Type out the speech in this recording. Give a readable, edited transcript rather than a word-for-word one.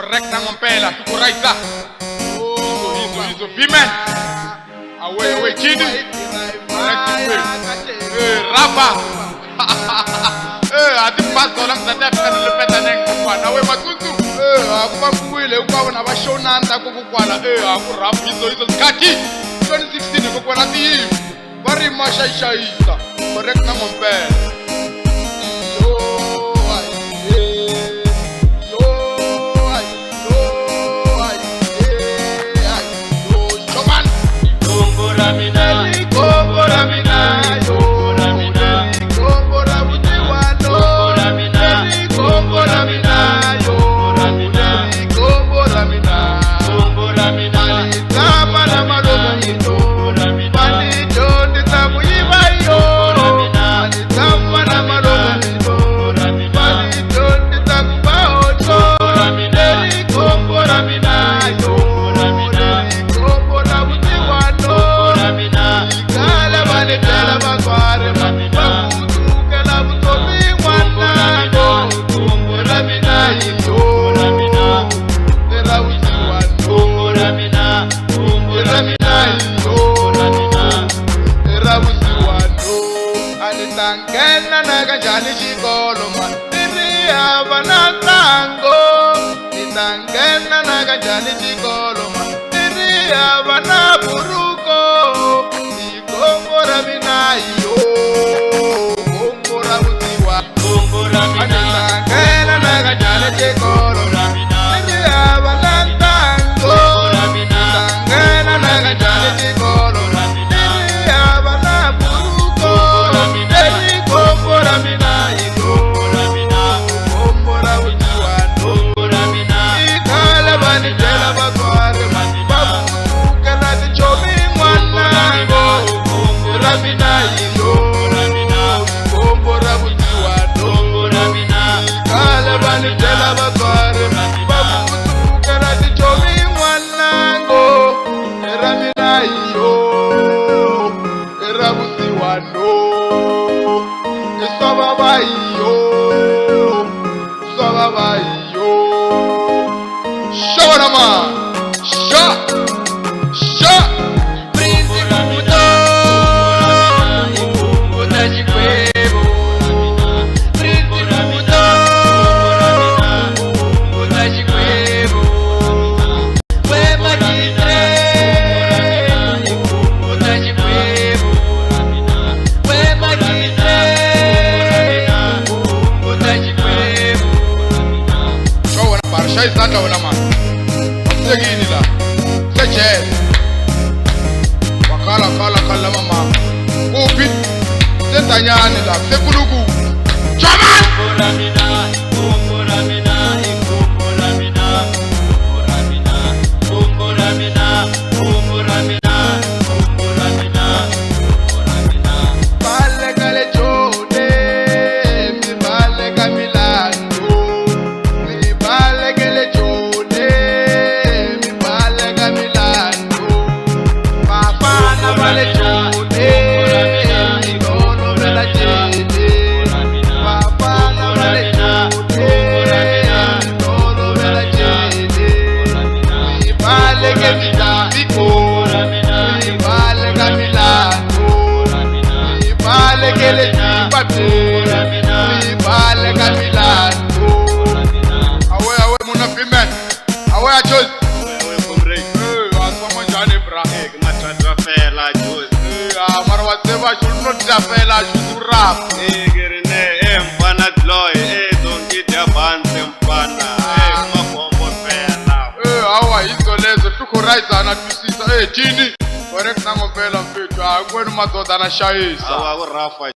correct nangompela tukuraisa hizo vimen awe chini rapa ati paso lang sa def kan lepeta neng kwana we matutu akuba mbuile ukwaona bashonanda kokukwala aku rap hizo skaki 2016 kokwana ti bari mashaishaisa correct nangompela Nitangena na kanjani xikolo matiri hava na tango nitangena na kanjani xikolo matiri hava na buruko ikombo ra mina yo kombo ra vusiwa nitangena na kanjani xikolo matiri hava na tango nitangena na kanjani xikolo matiri hava na buruko izandla wena mani sekini la sejele wakhala mama kuphi sendanyane la sekuluku jaman awe muna pimen awe achos komrei aswa njani bra matata fela jos marwa seba shulno tafela shurap gerene mfana gloy dongi dabanse mfana makombo fela awa hizo lezo tukoraisa na tusisa chini correct nangompela mfethu akwenu madoda na shayisa awa rafa